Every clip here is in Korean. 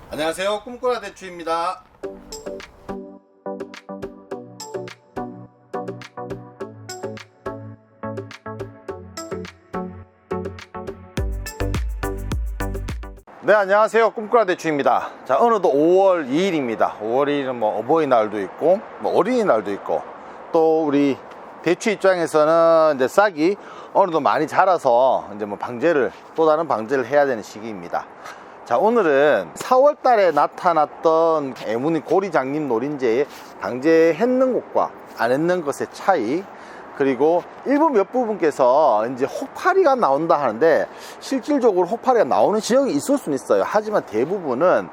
안녕하세요, 꿈꾸라 대추입니다. 네, 안녕하세요, 꿈꾸라 대추입니다. 자, 오늘도 5월 2일입니다 5월 2일은 뭐 어버이날도 있고 뭐 어린이날도 있고, 또 우리 대추 입장에서는 이제 싹이 어느 정도 많이 자라서 이제 뭐 방제를, 또 다른 방제를 해야 되는 시기입니다. 자, 오늘은 4월 달에 나타났던 애무늬 고리장님 노린재의 방제했는 것과 안 했는 것의 차이, 그리고 일부 몇 부분께서 이제 혹파리가 나온다 하는데, 실질적으로 혹파리가 나오는 지역이 있을 수는 있어요. 하지만 대부분은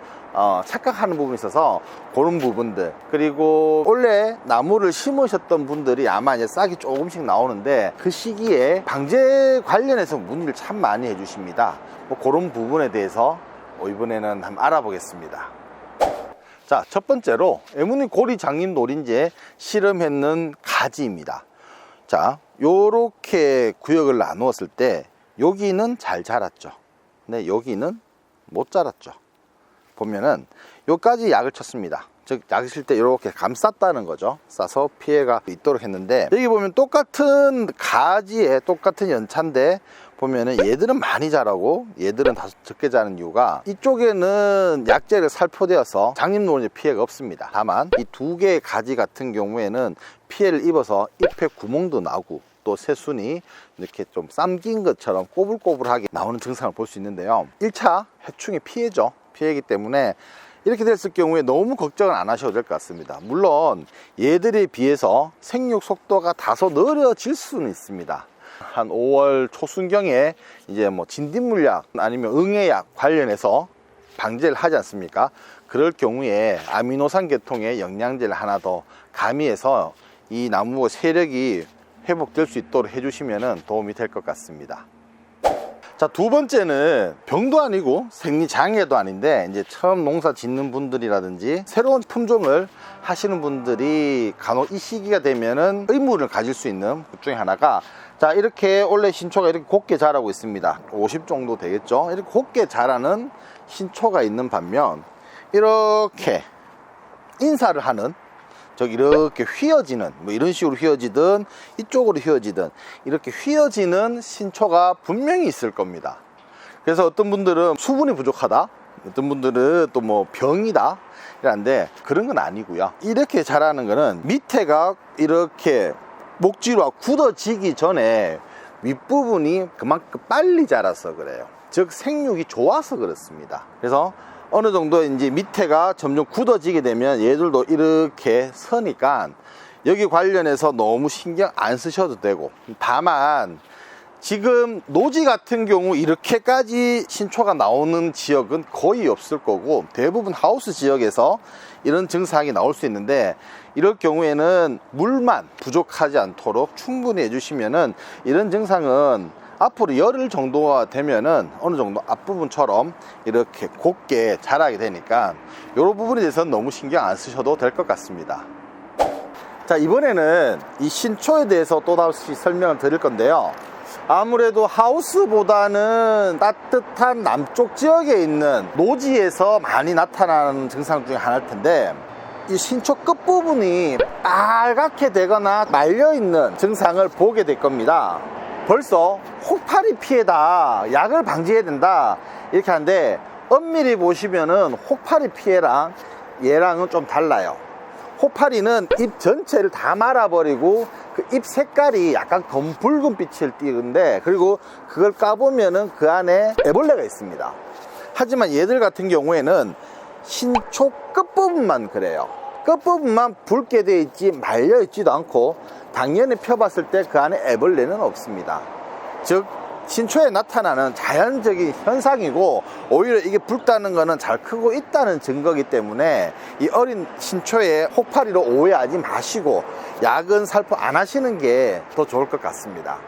착각하는 부분이 있어서 그런 부분들, 그리고 원래 나무를 심으셨던 분들이 아마 이제 싹이 조금씩 나오는데, 그 시기에 방제 관련해서 문의를 참 많이 해주십니다. 뭐 그런 부분에 대해서 이번에는 한번 알아보겠습니다. 자, 첫 번째로 애무늬 고리장님 노린재 실험했는 가지입니다. 자, 요렇게 구역을 나누었을 때 여기는 잘 자랐죠. 근데 여기는 못 자랐죠. 보면은 요까지 약을 쳤습니다. 즉 약을 칠 때 이렇게 감쌌다는 거죠. 싸서 피해가 있도록 했는데, 여기 보면 똑같은 가지에 똑같은 연차인데 보면은 얘들은 많이 자라고 얘들은 다소 적게 자라는 이유가, 이쪽에는 약재를 살포되어서 장님노린재 피해가 없습니다. 다만 이 두 개의 가지 같은 경우에는 피해를 입어서 잎에 구멍도 나고, 또 새순이 이렇게 좀 쌈긴 것처럼 꼬불꼬불하게 나오는 증상을 볼 수 있는데요, 1차 해충의 피해죠. 피해이기 때문에 이렇게 됐을 경우에 너무 걱정을 안 하셔도 될 것 같습니다. 물론 얘들에 비해서 생육 속도가 다소 느려질 수는 있습니다. 한 5월 초순경에 이제 뭐 진딧물약 아니면 응애약 관련해서 방제를 하지 않습니까? 그럴 경우에 아미노산 계통의 영양제를 하나 더 가미해서 이 나무의 세력이 회복될 수 있도록 해주시면 도움이 될 것 같습니다. 자, 두 번째는 병도 아니고 생리장애도 아닌데, 이제 처음 농사 짓는 분들이라든지 새로운 품종을 하시는 분들이 간혹 이 시기가 되면은 의문을 가질 수 있는 것 중에 하나가, 자, 이렇게 원래 신초가 이렇게 곱게 자라고 있습니다. 50 정도 되겠죠. 이렇게 곱게 자라는 신초가 있는 반면, 이렇게 인사를 하는, 이렇게 휘어지는, 뭐 이런 식으로 휘어지든 이쪽으로 휘어지든 이렇게 휘어지는 신초가 분명히 있을 겁니다. 그래서 어떤 분들은 수분이 부족하다, 어떤 분들은 또 뭐 병이다 이런데, 그런 건 아니고요. 이렇게 자라는 거는 밑에가 이렇게 목지로 굳어지기 전에 윗부분이 그만큼 빨리 자라서 그래요. 즉 생육이 좋아서 그렇습니다. 그래서 어느 정도 이제 밑에가 점점 굳어지게 되면 얘들도 이렇게 서니까 여기 관련해서 너무 신경 안 쓰셔도 되고, 다만 지금 노지 같은 경우 이렇게까지 신초가 나오는 지역은 거의 없을 거고, 대부분 하우스 지역에서 이런 증상이 나올 수 있는데, 이럴 경우에는 물만 부족하지 않도록 충분히 해주시면은 이런 증상은 앞으로 열흘 정도가 되면은 어느 정도 앞부분처럼 이렇게 곱게 자라게 되니까, 이런 부분에 대해서는 너무 신경 안 쓰셔도 될 것 같습니다. 자, 이번에는 이 신초에 대해서 또다시 설명을 드릴 건데요, 아무래도 하우스보다는 따뜻한 남쪽 지역에 있는 노지에서 많이 나타나는 증상 중에 하나일 텐데, 이 신초 끝부분이 빨갛게 되거나 말려있는 증상을 보게 될 겁니다. 벌써 혹파리 피해다, 약을 방지해야 된다 이렇게 하는데, 엄밀히 보시면은 혹파리 피해랑 얘랑은 좀 달라요. 혹파리는 잎 전체를 다 말아버리고 그 잎 색깔이 약간 검붉은 빛을 띠는데, 그리고 그걸 까보면은 그 안에 애벌레가 있습니다. 하지만 얘들 같은 경우에는 신초 끝부분만 그래요. 끝부분만 붉게 되어 있지 말려 있지도 않고, 당연히 펴봤을 때 그 안에 애벌레는 없습니다. 즉 신초에 나타나는 자연적인 현상이고, 오히려 이게 붉다는 거는 잘 크고 있다는 증거이기 때문에 이 어린 신초에 혹파리로 오해하지 마시고 약은 살포 안 하시는 게 더 좋을 것 같습니다.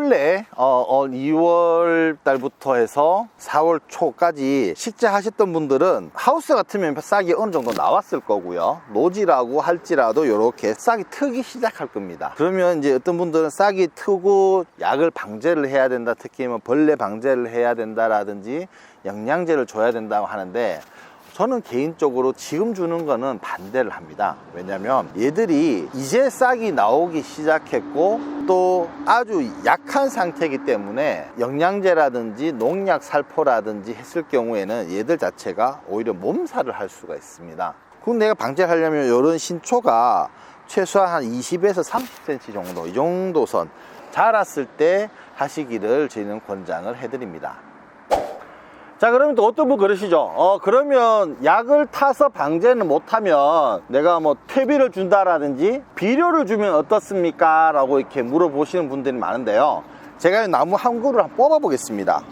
원래 2월 달부터 해서 4월 초까지 실제 하셨던 분들은 하우스 같으면 싹이 어느 정도 나왔을 거고요. 노지라고 할지라도 이렇게 싹이 트기 시작할 겁니다. 그러면 이제 어떤 분들은 싹이 트고 약을 방제를 해야 된다, 특히 뭐 벌레 방제를 해야 된다라든지 영양제를 줘야 된다고 하는데, 저는 개인적으로 지금 주는 거는 반대를 합니다. 왜냐면 얘들이 이제 싹이 나오기 시작했고 또 아주 약한 상태이기 때문에 영양제라든지 농약 살포라든지 했을 경우에는 얘들 자체가 오히려 몸살을 할 수가 있습니다. 그럼 내가 방제하려면 이런 신초가 최소한 한 20에서 30cm 정도, 이 정도 선 자랐을 때 하시기를 저희는 권장을 해드립니다. 자, 그러면 또 어떤 분 그러시죠? 그러면 약을 타서 방제는 못하면 내가 뭐 퇴비를 준다라든지 비료를 주면 어떻습니까? 라고 이렇게 물어보시는 분들이 많은데요. 제가 나무 한 그루를 한번 뽑아 보겠습니다.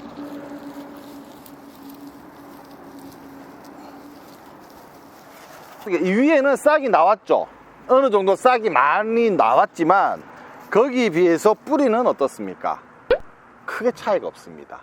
이 위에는 싹이 나왔죠. 어느 정도 싹이 많이 나왔지만 거기에 비해서 뿌리는 어떻습니까? 크게 차이가 없습니다.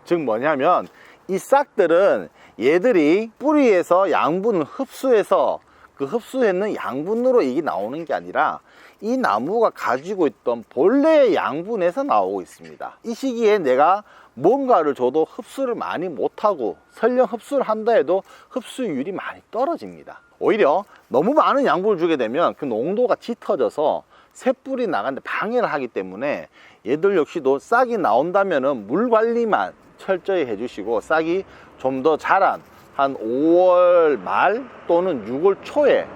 즉 뭐냐면 이 싹들은 얘들이 뿌리에서 양분을 흡수해서 그 흡수했는 양분으로 이게 나오는 게 아니라 이 나무가 가지고 있던 본래의 양분에서 나오고 있습니다. 이 시기에 내가 뭔가를 줘도 흡수를 많이 못하고 설령 흡수를 한다 해도 흡수율이 많이 떨어집니다. 오히려 너무 많은 양분을 주게 되면 그 농도가 짙어져서 새뿔이 나가는데 방해를 하기 때문에 얘들 역시도 싹이 나온다면은 물 관리만 철저히 해주시고, 싹이 좀 더 자란 한 5월 말 또는 6월 초에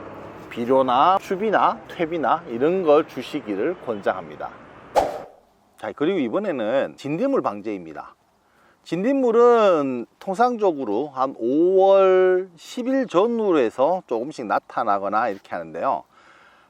비료나 추비나 퇴비나 이런 걸 주시기를 권장합니다. 자, 그리고 이번에는 진딧물 방제입니다. 진딧물은 통상적으로 한 5월 10일 전후로 해서 조금씩 나타나거나 이렇게 하는데요.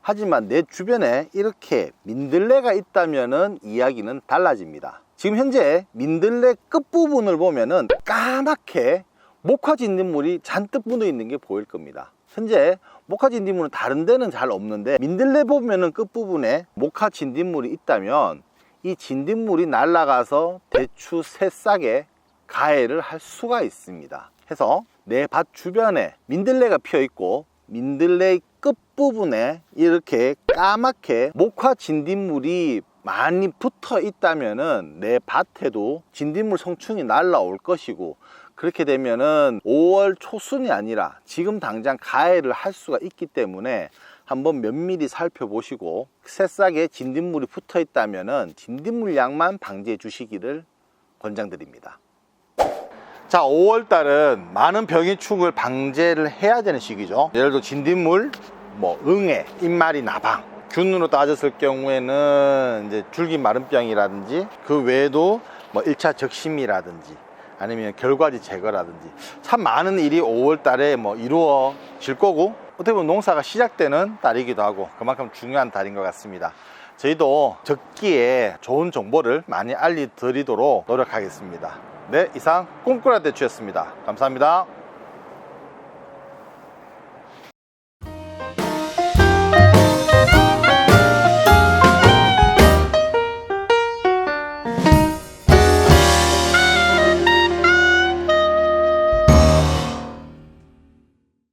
하지만 내 주변에 이렇게 민들레가 있다면은 이야기는 달라집니다. 지금 현재 민들레 끝부분을 보면은 까맣게 목화진딧물이 잔뜩 묻어 있는 게 보일 겁니다. 현재 목화진딧물은 다른 데는 잘 없는데 민들레 보면은 끝부분에 목화진딧물이 있다면 이 진딧물이 날아가서 대추 새싹에 가해를 할 수가 있습니다. 해서 내 밭 주변에 민들레가 피어 있고 민들레 끝부분에 이렇게 까맣게 목화진딧물이 많이 붙어 있다면은 내 밭에도 진딧물 성충이 날라올 것이고, 그렇게 되면은 5월 초순이 아니라 지금 당장 가해를 할 수가 있기 때문에 한번 면밀히 살펴보시고 새싹에 진딧물이 붙어 있다면은 진딧물 약만 방제해 주시기를 권장드립니다. 자, 5월 달은 많은 병해충을 방제를 해야 되는 시기죠. 예를 들어 진딧물, 응애, 잎마리 나방, 균으로 따졌을 경우에는 이제 줄기 마름병이라든지 그 외에도 1차 적심이라든지 아니면 결과지 제거라든지 참 많은 일이 5월 달에 이루어질 거고, 어떻게 보면 농사가 시작되는 달이기도 하고 그만큼 중요한 달인 것 같습니다. 저희도 적기에 좋은 정보를 많이 알려드리도록 노력하겠습니다. 네, 이상 꿈꾸라 대추였습니다. 감사합니다.